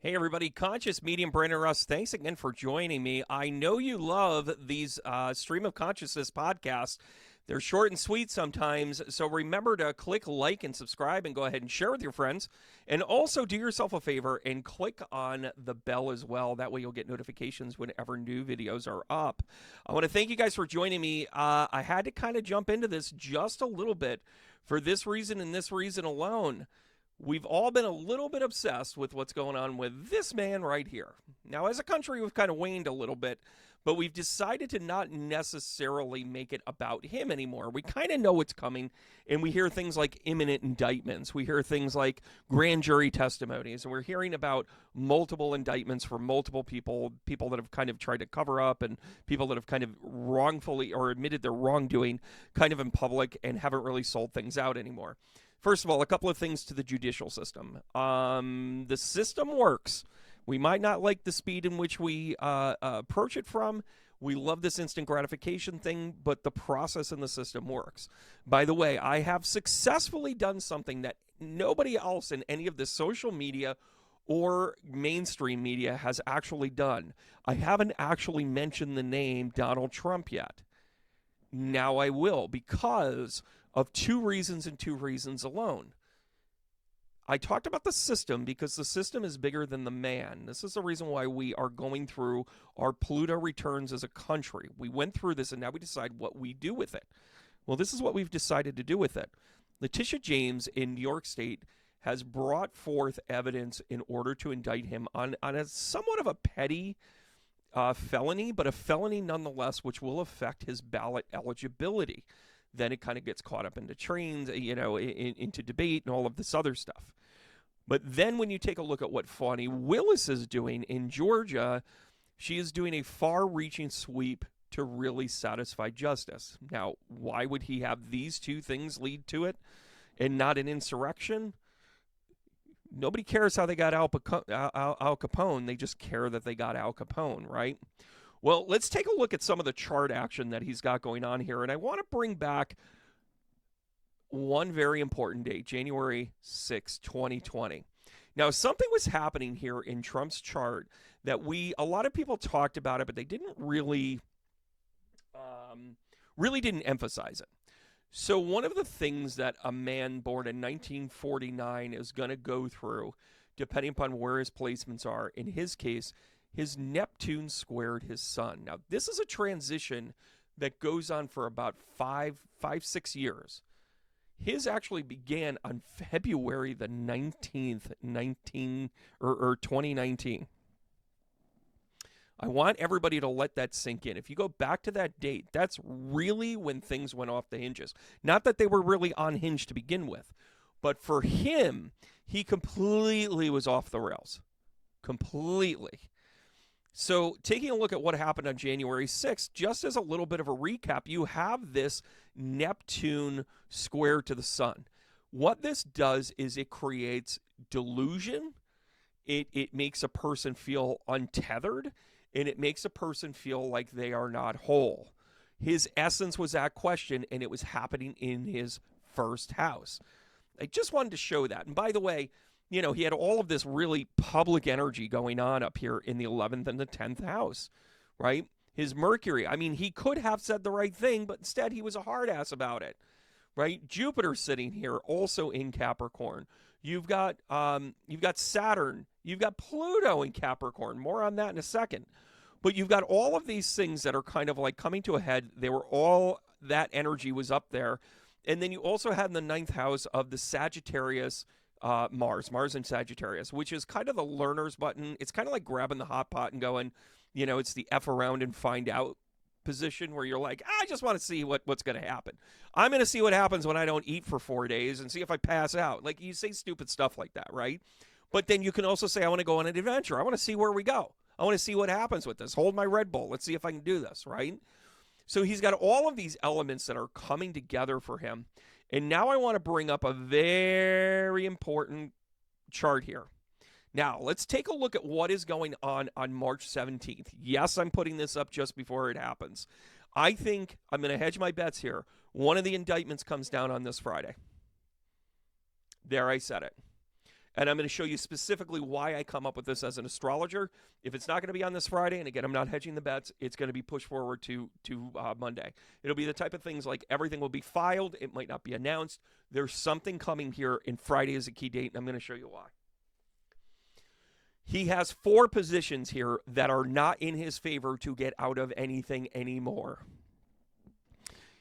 Hey everybody, Conscious Medium Brandon Russ. Thanks again for joining me. I know you love these Stream of Consciousness podcasts. They're short and sweet sometimes, so remember to click like and subscribe and go ahead and share with your friends. And also do yourself a favor and click on the bell as well. That way you'll get notifications whenever new videos are up. I want to thank you guys for joining me. I had to kind of jump into this just a little bit for this reason and this reason alone. We've all been a little bit obsessed with what's going on with this man right here. Now, as a country, we've kind of waned a little bit, but we've decided to not necessarily make it about him anymore. We kind of know what's coming, and we hear things like imminent indictments. We hear things like grand jury testimonies, and we're hearing about multiple indictments for multiple people, people that have kind of tried to cover up, and people that have kind of wrongfully or admitted their wrongdoing kind of in public and haven't really sold things out anymore. First of all, a couple of things to the judicial system. The system works. We might not like the speed in which we approach it from. We love this instant gratification thing, but the process in the system works. By the way, I have successfully done something that nobody else in any of the social media or mainstream media has actually done. I haven't actually mentioned the name Donald Trump yet. Now I will, because of two reasons and two reasons alone. I talked about the system because the system is bigger than the man. This is the reason why we are going through our Pluto returns as a country. We went through this and now we decide what we do with it. Well, this is what we've decided to do with it. Letitia James in New York State has brought forth evidence in order to indict him on a somewhat of a petty felony, but a felony nonetheless, which will affect his ballot eligibility. Then it kind of gets caught up into trains, into debate and all of this other stuff. But then when you take a look at what Fani Willis is doing in Georgia, she is doing a far-reaching sweep to really satisfy justice. Now, why would he have these two things lead to it and not an insurrection? Nobody cares how they got Al Capone. They just care that they got Al Capone, right? Well, let's take a look at some of the chart action that he's got going on here. And I want to bring back one very important date, January 6, 2020. Now, something was happening here in Trump's chart that a lot of people talked about it, but they didn't really didn't emphasize it. So one of the things that a man born in 1949 is going to go through, depending upon where his placements are, in his case, his Neptune squared his sun. Now, this is a transition that goes on for about 6 years. His actually began on February the 19th, 2019. I want everybody to let that sink in. If you go back to that date, that's really when things went off the hinges. Not that they were really unhinged to begin with, but for him, he completely was off the rails. Completely. So taking a look at what happened on January 6th, just as a little bit of a recap, you have this Neptune square to the sun. What this does is it creates delusion. It makes a person feel untethered, and it makes a person feel like they are not whole. His essence was that question, and it was happening in his first house. I just wanted to show that. And by the way, he had all of this really public energy going on up here in the 11th and the 10th house, right? His Mercury, he could have said the right thing, but instead he was a hard ass about it, right? Jupiter sitting here also in Capricorn. You've got Saturn. You've got Pluto in Capricorn. More on that in a second. But you've got all of these things that are kind of like coming to a head. That energy was up there. And then you also had in the 9th house of the Sagittarius, Mars in Sagittarius, which is kind of the learner's button. It's kind of like grabbing the hot pot and going, it's the F around and find out position where you're like, I just want to see what's going to happen. I'm going to see what happens when I don't eat for 4 days and see if I pass out. Like, you say stupid stuff like that, right? But then you can also say, I want to go on an adventure. I want to see where we go. I want to see what happens with this. Hold my Red Bull. Let's see if I can do this, right? So he's got all of these elements that are coming together for him. And now I want to bring up a very important chart here. Now, let's take a look at what is going on March 17th. Yes, I'm putting this up just before it happens. I think I'm going to hedge my bets here. One of the indictments comes down on this Friday. There, I said it. And I'm going to show you specifically why I come up with this as an astrologer. If it's not going to be on this Friday, and again, I'm not hedging the bets, it's going to be pushed forward to Monday. It'll be the type of things like everything will be filed. It might not be announced. There's something coming here, and Friday is a key date, and I'm going to show you why. He has 4 positions here that are not in his favor to get out of anything anymore.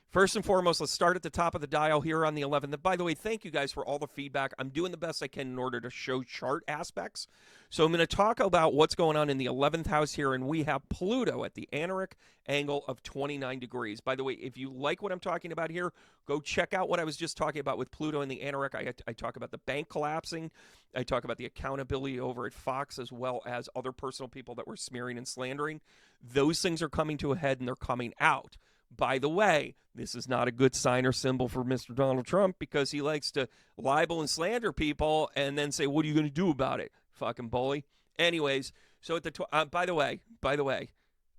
First and foremost, let's start at the top of the dial here on the 11th. By the way, thank you guys for all the feedback. I'm doing the best I can in order to show chart aspects. So I'm going to talk about what's going on in the 11th house here, and we have Pluto at the anaric angle of 29 degrees. By the way, if you like what I'm talking about here, go check out what I was just talking about with Pluto and the anaric. I talk about the bank collapsing. I talk about the accountability over at Fox, as well as other personal people that were smearing and slandering. Those things are coming to a head, and they're coming out. By the way, this is not a good sign or symbol for Mr. Donald Trump, because he likes to libel and slander people and then say, what are you going to do about it? Fucking bully. Anyways, so at the by the way,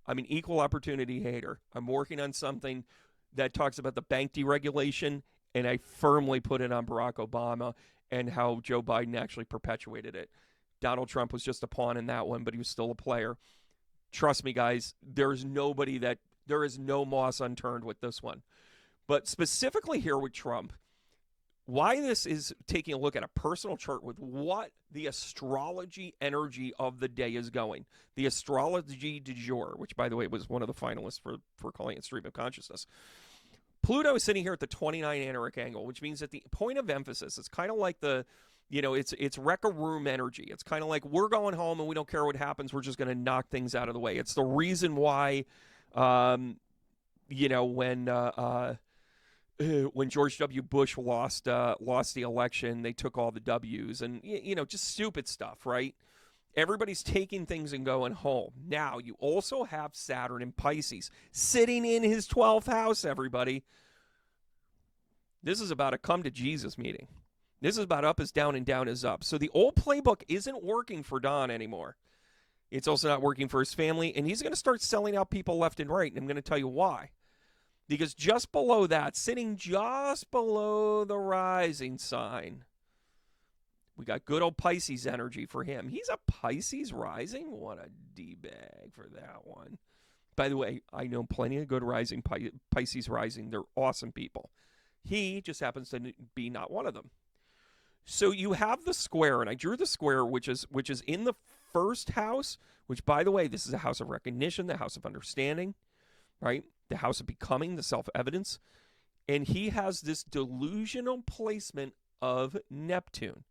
I'm an equal opportunity hater. I'm working on something that talks about the bank deregulation, and I firmly put it on Barack Obama and how Joe Biden actually perpetuated it. Donald Trump was just a pawn in that one, but he was still a player. Trust me, guys, there is no moss unturned with this one. But specifically here with Trump, why this is taking a look at a personal chart with what the astrology energy of the day is going. The astrology du jour, which, by the way, was one of the finalists for calling it Stream of Consciousness. Pluto is sitting here at the 29 anaric angle, which means that the point of emphasis, it's kind of like it's wreck-a room energy. It's kind of like we're going home and we don't care what happens. We're just going to knock things out of the way. It's the reason why when George W. Bush lost the election, they took all the W's, and just stupid stuff, right? Everybody's taking things and going home. Now, you also have Saturn in Pisces sitting in his 12th house, everybody. This is about a come to Jesus meeting. This is about up is down and down is up. So the old playbook isn't working for Don anymore. It's also not working for his family, and he's going to start selling out people left and right, and I'm going to tell you why. Because just below that, sitting just below the rising sign, we got good old Pisces energy for him. He's a Pisces rising? What a D-bag for that one. By the way, I know plenty of good rising Pisces rising. They're awesome people. He just happens to be not one of them. So you have the square, and I drew the square, which is in the first house, which, by the way, this is a house of recognition, the house of understanding, right? The house of becoming, the self-evidence. And he has this delusional placement of Neptune.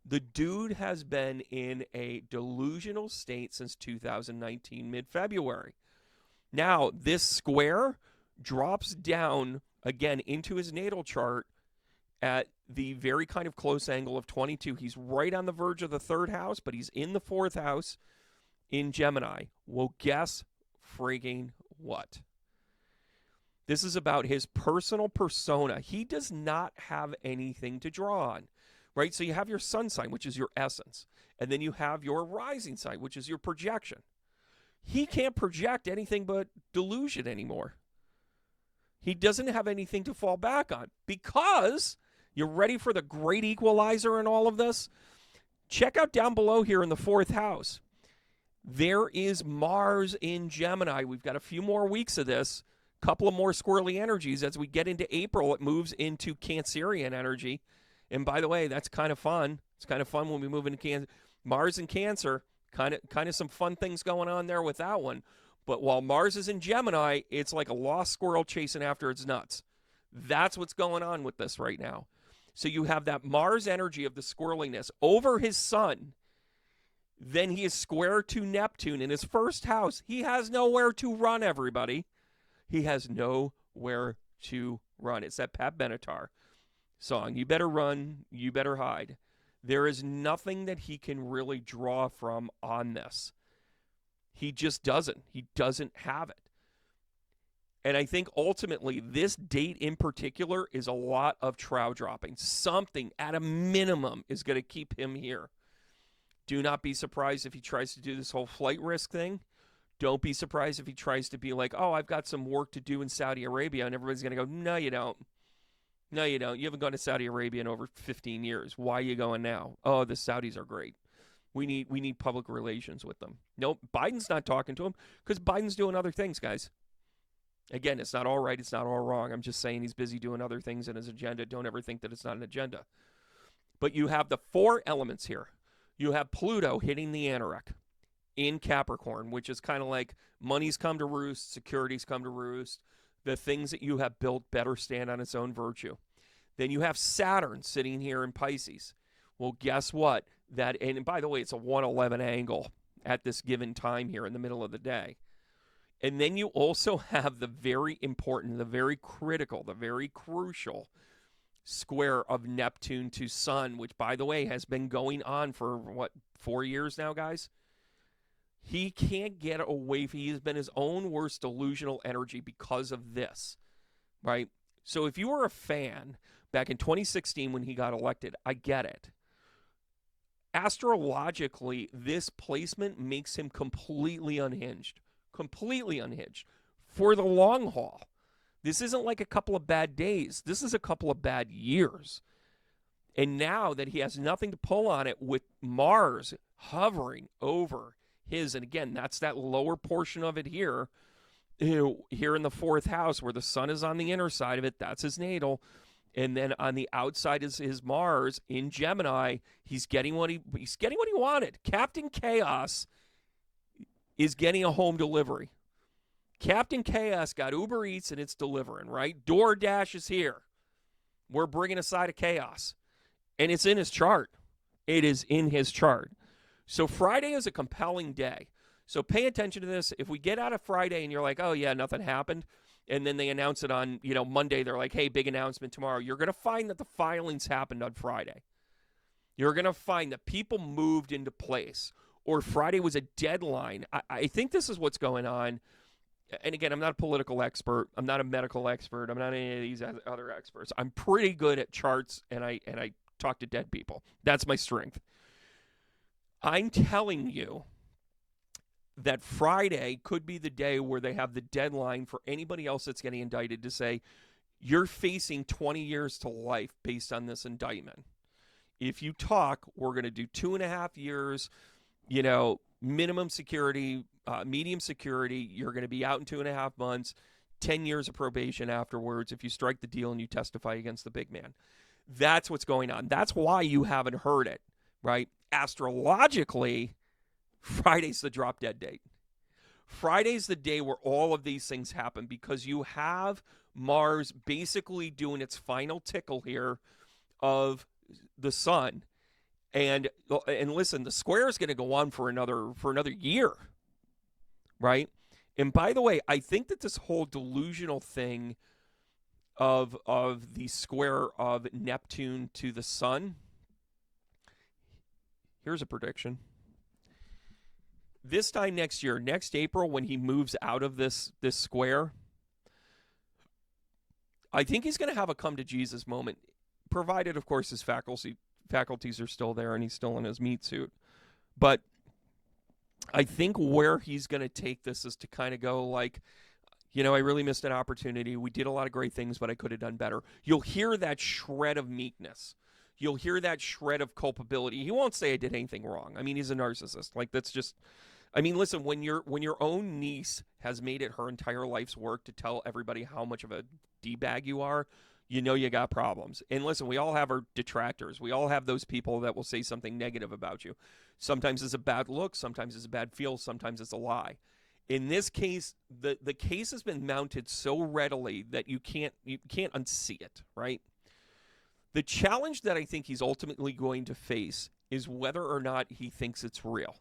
The dude has been in a delusional state since 2019, mid-February. Now, this square drops down again into his natal chart at the very kind of close angle of 22. He's right on the verge of the 3rd house, but he's in the 4th house in Gemini. Well, guess frigging what? This is about his personal persona. He does not have anything to draw on, right? So you have your sun sign, which is your essence, and then you have your rising sign, which is your projection. He can't project anything but delusion anymore. He doesn't have anything to fall back on because you're ready for the great equalizer in all of this? Check out down below here in the 4th house. There is Mars in Gemini. We've got a few more weeks of this. Couple of more squirrely energies. As we get into April, it moves into Cancerian energy. And by the way, that's kind of fun. It's kind of fun when we move into Cancer. Mars and Cancer, kind of some fun things going on there with that one. But while Mars is in Gemini, it's like a lost squirrel chasing after its nuts. That's what's going on with this right now. So you have that Mars energy of the squirreliness over his sun. Then he is square to Neptune in his 1st house. He has nowhere to run, everybody. He has nowhere to run. It's that Pat Benatar song. You better run, you better hide. There is nothing that he can really draw from on this. He just doesn't. He doesn't have it. And I think ultimately this date in particular is a lot of trow dropping. Something at a minimum is going to keep him here. Do not be surprised if he tries to do this whole flight risk thing. Don't be surprised if he tries to be like, oh, I've got some work to do in Saudi Arabia, and everybody's going to go, no, you don't. No, you don't. You haven't gone to Saudi Arabia in over 15 years. Why are you going now? Oh, the Saudis are great. We need public relations with them. Nope, Biden's not talking to him because Biden's doing other things, guys. Again, it's not all right. It's not all wrong. I'm just saying he's busy doing other things in his agenda. Don't ever think that it's not an agenda. But you have the four elements here. You have Pluto hitting the Anorak in Capricorn, which is kind of like money's come to roost, security's come to roost. The things that you have built better stand on its own virtue. Then you have Saturn sitting here in Pisces. Well, guess what? And by the way, it's a 111 angle at this given time here in the middle of the day. And then you also have the very important, the very critical, the very crucial square of Neptune to Sun, which, by the way, has been going on for, 4 years now, guys? He can't get away. He has been his own worst delusional energy because of this, right? So if you were a fan back in 2016 when he got elected, I get it. Astrologically, this placement makes him completely unhinged for the long haul. This isn't like a couple of bad days. This is a couple of bad years. And now that he has nothing to pull on it with Mars hovering over his, and again, that's that lower portion of it here, here in the fourth house where the sun is on the inner side of it, that's his natal. And then on the outside is his Mars in Gemini. He's getting what he wanted. Captain Chaos is getting a home delivery. Captain Chaos got Uber Eats and it's delivering, right? DoorDash is here. We're bringing a side of chaos. And it's in his chart. It is in his chart. So Friday is a compelling day. So pay attention to this. If we get out of Friday and you're like, oh, yeah, nothing happened, and then they announce it on, Monday, they're like, hey, big announcement tomorrow, you're going to find that the filings happened on Friday. You're going to find that people moved into place, or Friday was a deadline. I think this is what's going on. And again, I'm not a political expert. I'm not a medical expert. I'm not any of these other experts. I'm pretty good at charts, and I talk to dead people. That's my strength. I'm telling you that Friday could be the day where they have the deadline for anybody else that's getting indicted to say, you're facing 20 years to life based on this indictment. If you talk, we're going to do 2.5 years, minimum security, medium security. You're going to be out in 2.5 months, 10 years of probation afterwards if you strike the deal and you testify against the big man. That's what's going on. That's why you haven't heard it, right? Astrologically, Friday's the drop dead date. Friday's the day where all of these things happen because you have Mars basically doing its final tickle here of the sun. And listen, the square is going to go on for another year, right? And by the way, I think that this whole delusional thing of the square of Neptune to the sun, here's a prediction. This time next year, next April, when he moves out of this square, I think he's going to have a come to Jesus moment, provided, of course, his faculties are still there and he's still in his meat suit. But I think where he's going to take this is to kind of go like, I really missed an opportunity. We did a lot of great things, but I could have done better. You'll hear that shred of meekness. You'll hear that shred of culpability. He won't say I did anything wrong. I mean, he's a narcissist. Like, that's just... listen, when your own niece has made it her entire life's work to tell everybody how much of a D-bag you are, you got problems. And listen, we all have our detractors. We all have those people that will say something negative about you. Sometimes it's a bad look. Sometimes it's a bad feel. Sometimes it's a lie. In this case, the case has been mounted so readily that you can't unsee it, right? The challenge that I think he's ultimately going to face is whether or not he thinks it's real.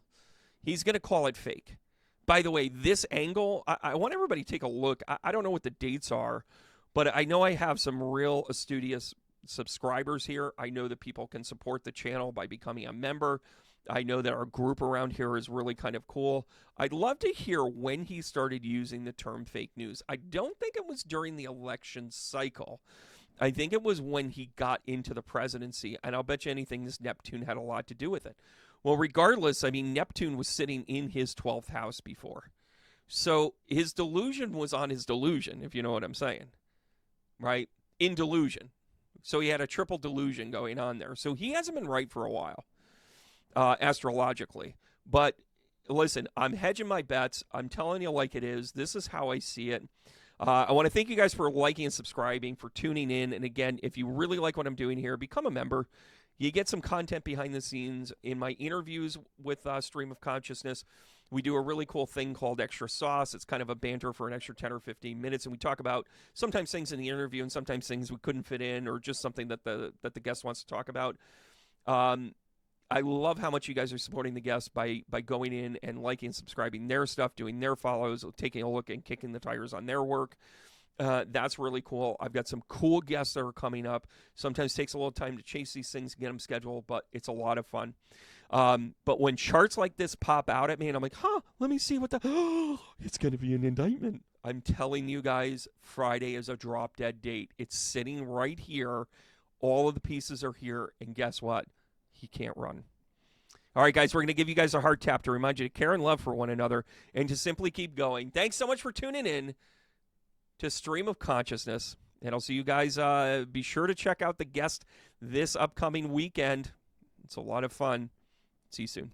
He's going to call it fake. By the way, this angle, I want everybody to take a look. I don't know what the dates are, but I know I have some real studious subscribers here. I know that people can support the channel by becoming a member. I know that our group around here is really kind of cool. I'd love to hear when he started using the term fake news. I don't think it was during the election cycle. I think it was when he got into the presidency, and I'll bet you anything this Neptune had a lot to do with it. Well, regardless, Neptune was sitting in his 12th house before. So his delusion was on his delusion, if you know what I'm saying. Right? In delusion. So he had a triple delusion going on there. So he hasn't been right for a while, astrologically. But listen, I'm hedging my bets. I'm telling you like it is. This is how I see it. I want to thank you guys for liking and subscribing, for tuning in. And again, if you really like what I'm doing here, become a member. You get some content behind the scenes in my interviews with Stream of Consciousness. We do a really cool thing called Extra Sauce. It's kind of a banter for an extra 10 or 15 minutes, and we talk about sometimes things in the interview and sometimes things we couldn't fit in, or just something that the guest wants to talk about. I love how much you guys are supporting the guests by going in and liking and subscribing their stuff, doing their follows, taking a look and kicking the tires on their work. That's really cool. I've got some cool guests that are coming up. Sometimes it takes a little time to chase these things, get them scheduled, but it's a lot of fun. But when charts like this pop out at me and I'm like, let me see what it's going to be an indictment. I'm telling you guys, Friday is a drop dead date. It's sitting right here. All of the pieces are here. And guess what? He can't run. All right, guys, we're going to give you guys a heart tap to remind you to care and love for one another and to simply keep going. Thanks so much for tuning in to Stream of Consciousness. And I'll see you guys. Be sure to check out the guest this upcoming weekend. It's a lot of fun. See you soon.